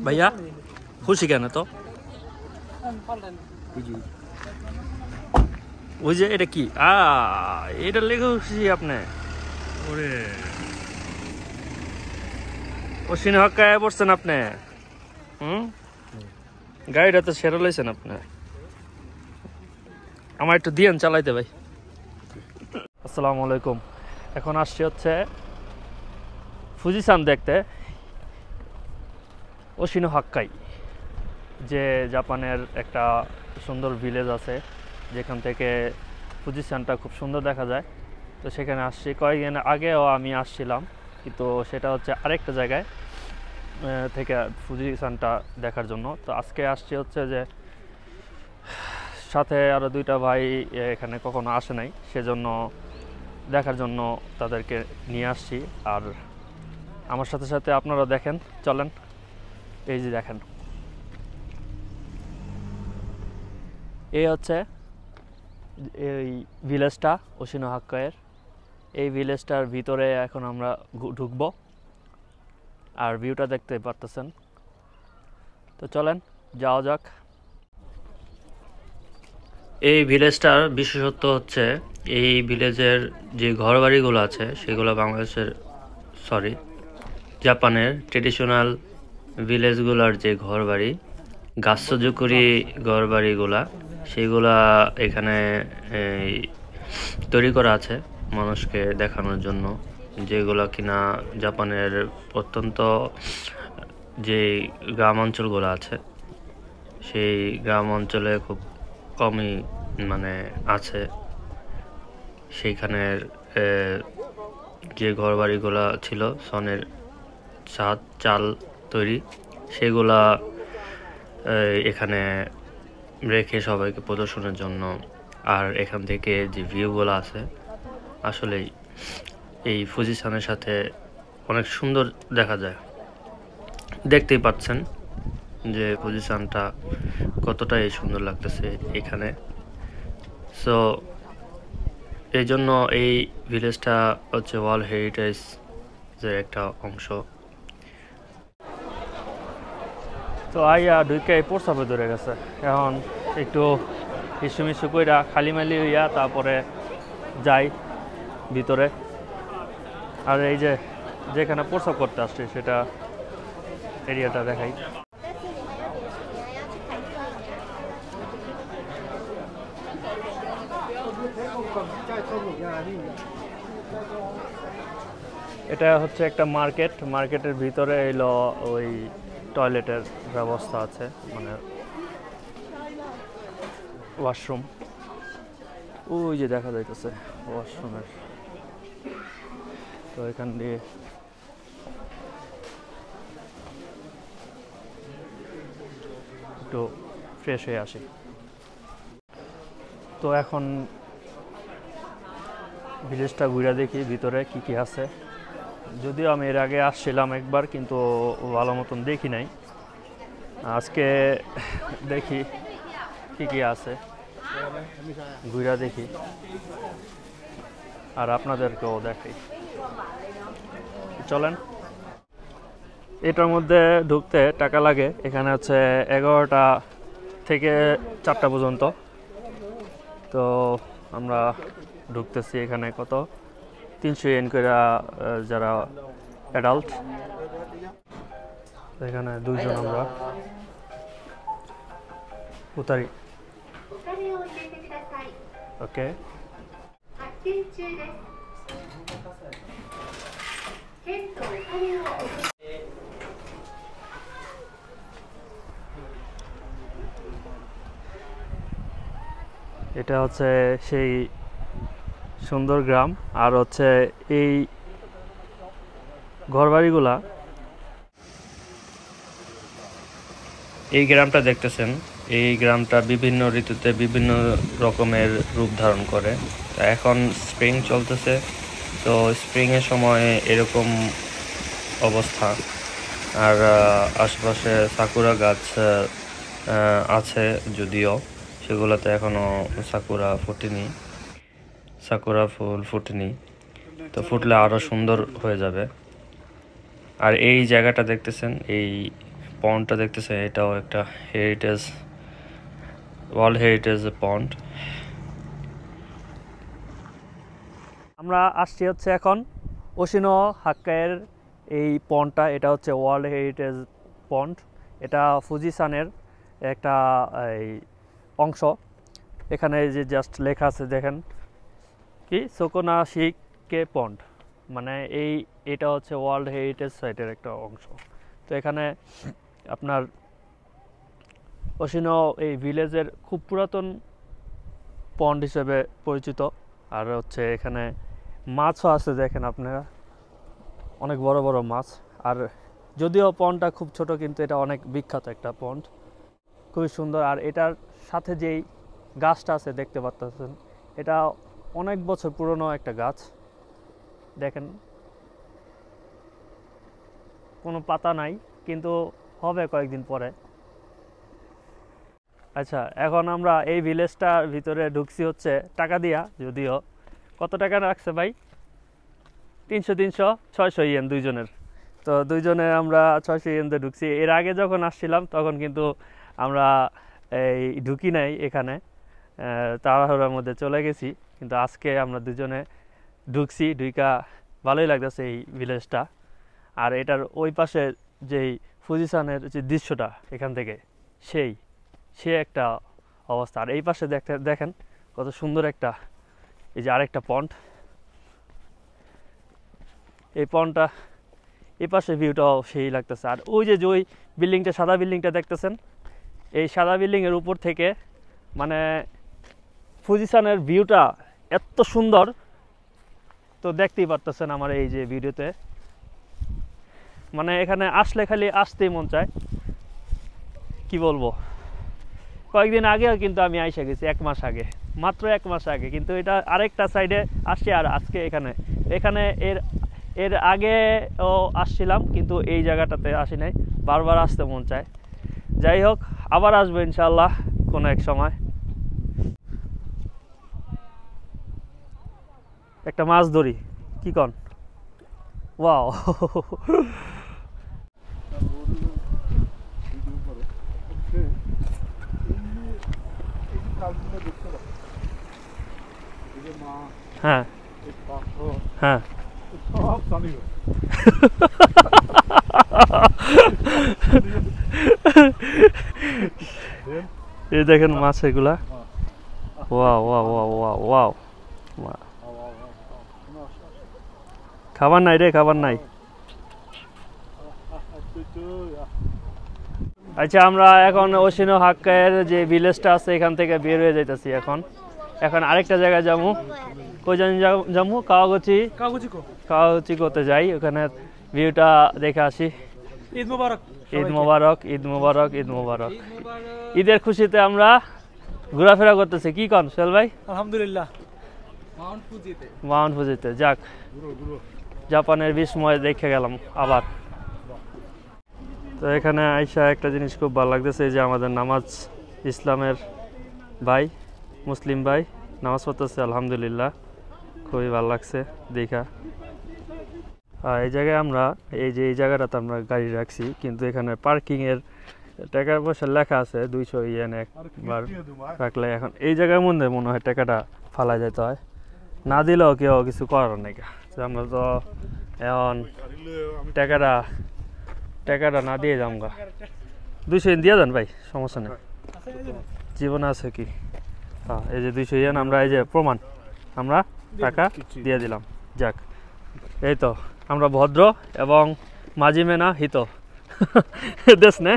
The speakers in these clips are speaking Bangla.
भैया खुशी কেন তো ওই যে এটা কি এটা লেগে খুশি আপনি ওরে ওসিন হক্কায় পড়ছেন আপনি গাড়িটা তো সেরা লইছেন আপনি আমার একটু দিয়েন চালাইতে ভাই আসসালামু আলাইকুম এখন আসছি হচ্ছে ফুজিসান দেখতে ওশিনো হাক্কাই যে জাপানের একটা সুন্দর ভিলেজ আছে যেখান থেকে ফুজিসানটা খুব সুন্দর দেখা যায় তো সেখানে আসছি কয়েকদিন আগেও আমি আসছিলাম কিন্তু সেটা হচ্ছে আরেকটা জায়গায় থেকে ফুজিসানটা দেখার জন্য তো আজকে আসছি হচ্ছে যে সাথে আরও দুইটা ভাই এখানে কখনো আসে নাই সেজন্য দেখার জন্য তাদেরকে নিয়ে আসছি আর আমার সাথে সাথে আপনারা দেখেন চলেন এই যে দেখেন এই হচ্ছে এই ভিলেজটা ওশিনো হাক্কাইয়ের এই ভিলেজটার ভিতরে এখন আমরা ঢুকবো আর ভিউটা দেখতে পারতেছেন তো চলেন যাওয়া যাক এই ভিলেজটার বিশেষত্ব হচ্ছে এই ভিলেজের যে ঘরবাড়িগুলো আছে সেগুলো বাংলাদেশের জাপানের ট্রেডিশনাল ভিলেজগুলোর যে ঘরবাড়ি গাছজুকুরি ঘরবাড়িগুলা সেগুলা এখানে তৈরি করা আছে মানুষকে দেখানোর জন্য যেগুলো কিনা জাপানের অত্যন্ত যে গ্রাম অঞ্চলগুলো আছে সেই গ্রাম অঞ্চলে খুব কমই মানে আছে সেইখানের যে ঘরবাড়িগুলো ছিল সনের ছাদ চাল তৈরি সেগুলা এখানে রেখে সবাইকে প্রদর্শনের জন্য আর এখান থেকে যে ভিউগুলো আছে আসলেই এই ফুজিসানের সাথে অনেক সুন্দর দেখা যায় দেখতেই পাচ্ছেন যে ফুজিসানটা কতটাই সুন্দর লাগতেছে এখানে সো এই জন্য এই ভিলেজটা হচ্ছে ওয়ার্ল্ড হেরিটেজের একটা অংশ তো আইয়া ঢুকে প্রস্রাবে ধরে গেছে এখন একটু হিসুমিসু কইরা খালিমালি হইয়া তারপরে যাই ভিতরে আর এই যে যেখানে প্রস্রাব করতে আসছে সেটা এরিয়াটা দেখাই এটা হচ্ছে একটা মার্কেটের ভিতরে এলো ওই টয়লেটের ব্যবস্থা আছে মানে ওয়াশরুম ওই যে দেখা যাইতেছে ওয়াশরুমের তো এখান দিয়ে একটু ফ্রেশ হয়ে আসি তো এখন ভিলেজটা ঘুরে দেখি ভিতরে কি কি আছে যদিও আমি এর আগে আসছিলাম একবার কিন্তু ভালো মতন দেখি নাই আজকে দেখি কি কি আছে ঘুরে দেখি আর আপনাদেরকেও দেখাই চলেন এটার মধ্যে ঢুকতে টাকা লাগে এখানে হচ্ছে 11টা থেকে 4টা পর্যন্ত তো আমরা ঢুকতেছি এখানে কত 300 ইয়েন করে যারা অ্যাডাল্ট এখানে দুইজন আমরা উতারি ওকে এটা হচ্ছে সেই সুন্দর গ্রাম আর হচ্ছে এই ঘরবাড়িগুলা এই গ্রামটা দেখতেছেন এই গ্রামটা বিভিন্ন ঋতুতে বিভিন্ন রকমের রূপ ধারণ করে এখন স্প্রিং চলতেছে তো স্প্রিংয়ের সময় এরকম অবস্থা। আর আশেপাশে সাকুরা গাছ আছে, যদিও সেগুলোতে এখনো সাকুরা ফুটেনি, সাকুরা ফুল ফুটেনি। তো ফুটলে আরো সুন্দর হয়ে যাবে। আর এই জায়গাটা দেখতেছেন, এই পন্ডটা দেখতেছেন, এটাও একটা হেরিটেজ, ওয়ার্ল্ড হেরিটেজ পন্ড। আমরা আসছি হচ্ছে এখন ওশিনো হাক্কায়ের এই পন্ডটা, এটা হচ্ছে ওয়ার্ল্ড হেরিটেজ পন্ড। এটা ফুজিসানের একটা এই অংশ। এখানে যে জাস্ট লেখা আছে দেখেন, কি সোকোনাশিকে পন্ড, মানে এটা হচ্ছে ওয়ার্ল্ড হেরিটেজ সাইটের একটা অংশ। তো এখানে আপনার ওশিনো এই ভিলেজের খুব পুরাতন পন্ড হিসেবে পরিচিত। আর হচ্ছে এখানে মাছও আছে, দেখেন আপনারা, অনেক বড় বড় মাছ। আর যদিও পন্ডটা খুব ছোট, কিন্তু এটা অনেক বিখ্যাত একটা পন্ড, খুবই সুন্দর। আর এটার সাথে যেই গাছটা আছে দেখতে পাচ্ছেন, এটা অনেক বছর পুরনো একটা গাছ। দেখেন কোনো পাতা নাই, কিন্তু হবে কয়েকদিন পরে। আচ্ছা, এখন আমরা এই ভিলেজটার ভিতরে ঢুকছি হচ্ছে টাকা দিয়া। যদিও কত টাকা রাখছে ভাই? 300 600 ইয়েন দুইজনের। তো দুইজনে আমরা 600 ইয়েন দিয়ে ঢুকছি। এর আগে যখন আসছিলাম তখন কিন্তু আমরা এই ঢুকি নাই এখানে, তাড়াহুড়োর মধ্যে চলে গেছি। কিন্তু আজকে আমরা দুজনে ঢুকছি, ঢুকা ভালোই লাগতেছে এই ভিলেজটা। আর এটার ওই পাশে যেই ফুজিসানের যে দৃশ্যটা এখান থেকে, সে একটা অবস্থা। আর এই পাশে দেখেন কত সুন্দর একটা, এই যে আরেকটা পন্ড, এই পন্ডটা, এই পাশে ভিউটাও সেই লাগতেছে। আর ওই যে ওই বিল্ডিংটা, সাদা বিল্ডিংটা দেখতেছেন, এই সাদা বিল্ডিংয়ের উপর থেকে মানে ফুজিসানের ভিউটা এত সুন্দর, তো দেখতেই পারতেছেন আমার এই যে ভিডিওতে। মানে এখানে আসলে খালি আসতেই মন চায়, কি বলবো। কয়েকদিন আগেও কিন্তু আমি আইসা গেছি, 1 মাস আগে, মাত্র 1 মাস আগে। কিন্তু এটা আরেকটা সাইডে আসছি, আর আজকে এখানে এর আগেও আসছিলাম, কিন্তু এই জায়গাটাতে আসি নাই। বারবার আসতে মন চায়। যাই হোক, আবার আসবো ইনশাআল্লাহ কোনো এক সময়। একটা মাছ ধরি, কি কন? ওয়াও হ্যাঁ হ্যাঁ এই দেখেন মাছ এগুলা। Wow wow wow wow wow, খাবার নাই রে, খাবার নাই। আচ্ছা, আমরা এখন ওশিনো হাক্কায়ের যে ভিলেজটা আছে এখান থেকে বের হয়ে যাইতেছি। এখন আরেকটা জায়গায় যাবো। কই যাবো? কাওয়াগুচি করতে যাই, ওখানে ভিউটা দেখে আসি। ঈদ মোবারক, ঈদ মোবারক, ঈদ মোবারক, ঈদ মোবারক। ঈদের খুশিতে আমরা ঘোরাফেরা করতেছি, কি কন সোহেল ভাই? আলহামদুলিল্লাহ। মাউন্ট ফুজিতে যাক, জাপানের বিস্ময় দেখে গেলাম আবার। তো এখানে আইসা একটা জিনিস খুব ভালো লাগতেছে, যে আমাদের নামাজ, ইসলামের ভাই, মুসলিম ভাই নামাজ পড়তেছে, আলহামদুলিল্লাহ, খুবই ভালো লাগছে দেখা। এই জায়গায় আমরা এই জায়গাটাতে আমরা গাড়ি রাখছি, কিন্তু এখানে পার্কিংয়ের টাকার পয়সা লেখা আছে 200 ইয়েন একবার রাখলে। এখন এই জায়গার মধ্যে মনে হয় টাকাটা ফালা যেতে হয়, না দিলেও কেউ কিছু করার নাই। আমরা তো এখন টাকাটা না দিয়ে যাম গা। 200 ইয়েন দিয়ে দেন ভাই, সমস্যা নেই, জীবনে আছে কি। হ্যাঁ, এই যে 200 ইয়েন আমরা, এই যে প্রমাণ, আমরা টাকা দিয়ে দিলাম। যাক, এই তো আমরা ভদ্র এবং মাঝি মেনা হিত দেশ নে।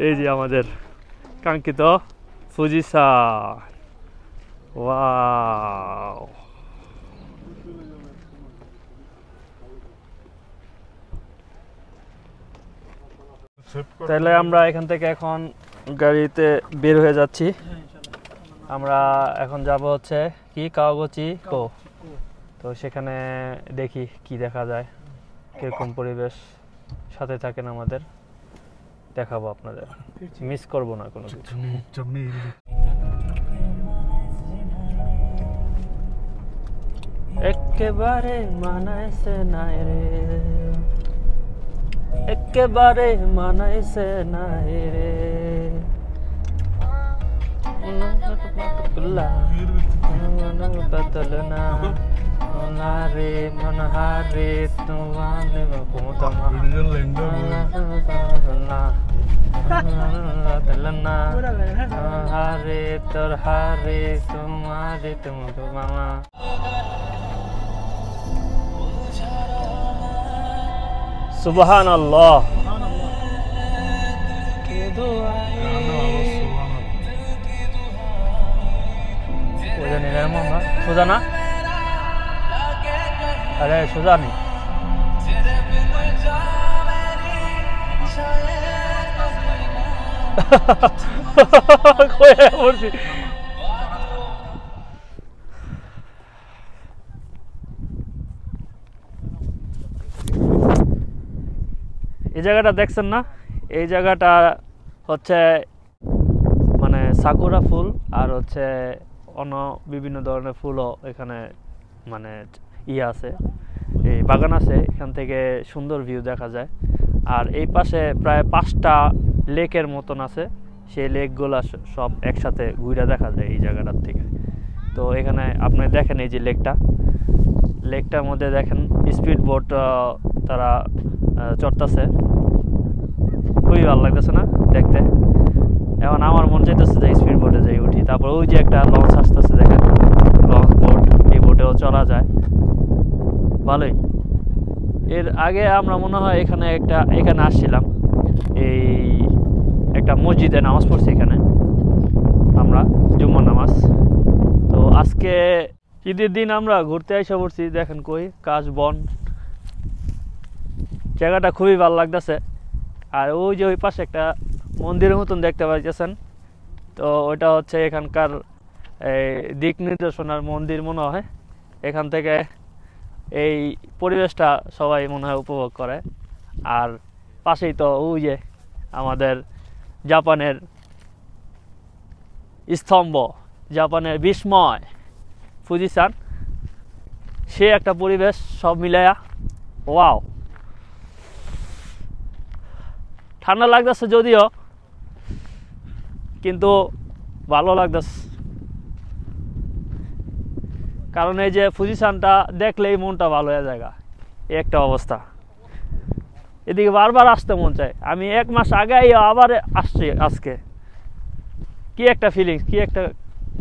এই যে আমাদের কাঙ্ক্ষিত ফুজিসান। ওয়াও, তাহলে আমরা এখান থেকে এখন গাড়িতে বের হয়ে যাচ্ছি। আমরা এখন যাব হচ্ছে কি, কাওয়াগুচি তো সেখানে দেখি কি দেখা যায়, কিরকম পরিবেশ। সাথে থাকেন আমাদের, দেখাবো আপনাদের, মিস করব না কোনো কিছু। একেবারে মানাইছে নাই রে, একেবারে মানাইছে নাই রে, বদলনা রে মনহারে তোমারে বদলনা বদলনা হারে তোর হারে তোমারে তোমা। সুবহানাল্লাহ। সোজা না, আরে সোজা নেই। এই জায়গাটা দেখছেন না, এই জায়গাটা হচ্ছে মানে সাকুরা ফুল আর হচ্ছে অন্য বিভিন্ন ধরনের ফুলও এখানে মানে আছে, এই বাগান আছে, এখান থেকে সুন্দর ভিউ দেখা যায়। আর এই পাশে প্রায় 5টা লেকের মতন আছে, সেই লেকগুলো সব একসাথে ঘুরে দেখা যায় এই জায়গাটার থেকে। তো এখানে আপনি দেখেন এই যে লেকটার মধ্যে দেখেন স্পিড বোট তারা চড়তেছে, খুবই ভালো লাগতেছে না দেখতে। এখন আমার মন চাইতেছে যে স্পিড বোটে যাই উঠি। তারপর ওই যে একটা লঞ্চ আসতেছে দেখেন, লঞ্চ বোট, এই বোটেও চড়া যায়, ভালোই। এর আগে আমরা মনে হয় এখানে আসছিলাম, এই একটা মসজিদে নামাজ পড়ছি এখানে আমরা, জুম্মার নামাজ। তো আজকে ঈদের দিন আমরা ঘুরতে এসে পড়ছি, দেখেন কই কাশ বন, জায়গাটা খুবই ভালো লাগতেছে। আর ওই যে ওই পাশে একটা মন্দিরের মতন দেখতে পাইতেছেন, তো ওইটা হচ্ছে এখানকার দিক নির্দেশনার মন্দির মনে হয়। এখান থেকে এই পরিবেশটা সবাই মনে হয় উপভোগ করে। আর পাশেই তো ওই যে আমাদের জাপানের স্তম্ভ, জাপানের বিস্ময় ফুজিসান, সে একটা পরিবেশ সব মিলাইয়া। ওয়াও, ঠান্ডা লাগতেছে যদিও, কিন্তু ভালো লাগতেছে, কারণ এই যে ফুজিসানটা দেখলেই মনটা ভালো হয়ে যায়, এই একটা অবস্থা। এদিকে বারবার আসতে মন চায়। আমি 1 মাস আগে আবার আসছি আজকে, কি একটা ফিলিংস, কি একটা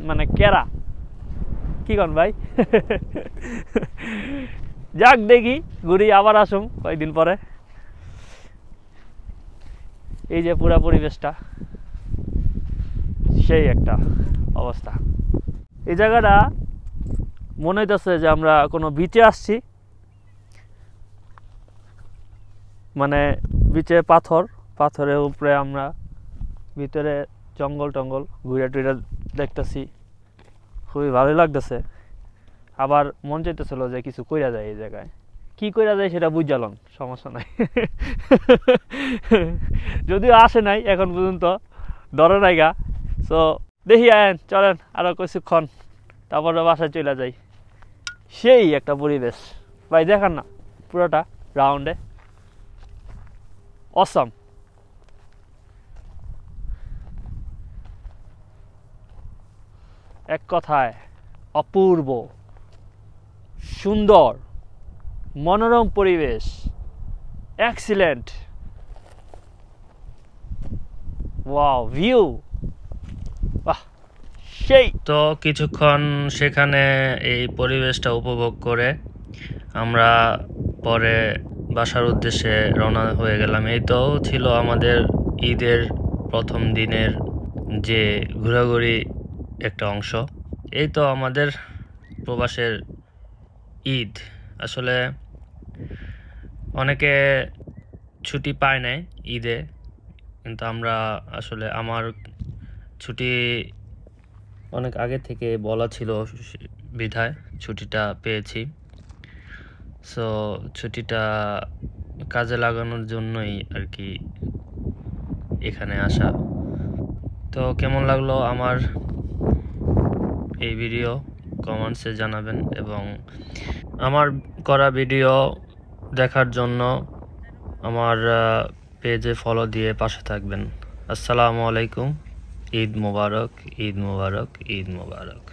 মানে কেরা, কি কন ভাই। যাক দেখি ঘুরি, আবার আসুম কয়েকদিন পরে। এই যে পুরা পরিবেশটা, সেই একটা অবস্থা। এই জায়গাটা মনে হইতেছে যে আমরা কোনো বিচে আসছি, মানে বিচে পাথরের উপরে আমরা ভিতরে জঙ্গল টঙ্গল ঘুরে টুরে দেখতেছি, খুবই ভালোই লাগতেছে। আবার মন চাইতেছিল যে কিছু কইরা যায় এই জায়গায়, কি কইরা যায় সেটা বুঝালাম, সমস্যা নাই। যদিও আসে নাই এখন পর্যন্ত, ধরে নাই গা। সো দেখি আয়েন, চলেন আরো কিছুক্ষণ, তারপরে বাসায় চলে যাই। সেই একটা পরিবেশ ভাই, দেখান না পুরোটা রাউন্ডে, অসম। এক কথায় অপূর্ব সুন্দর মনোরম পরিবেশ, এক্সিলেন্ট, ওয়াও ভিউ, বাহ সেই। তো কিছুক্ষণ সেখানে এই পরিবেশটা উপভোগ করে আমরা পরে বাসার উদ্দেশ্যে রওনা হয়ে গেলাম। এই তো ছিল আমাদের ঈদের প্রথম দিনের যে ঘোরাঘুরি একটা অংশ। এই তো আমাদের প্রবাসের ঈদ। আসলে অনেকে ছুটি পায় নাই ঈদে, কিন্তু আমরা আসলে আমার ছুটি অনেক আগে থেকে বলা ছিল বিধায় ছুটিটা পেয়েছি। সো ছুটিটা কাজে লাগানোর জন্যই আর কি এখানে আসা। তো কেমন লাগলো আমার এই ভিডিও কমেন্টসে জানাবেন, এবং আমার করা ভিডিও দেখার জন্য আমার পেজে ফলো দিয়ে পাশে থাকবেন। আসসালামু আলাইকুম। ঈদ মোবারক, ঈদ মোবারক, ঈদ মোবারক।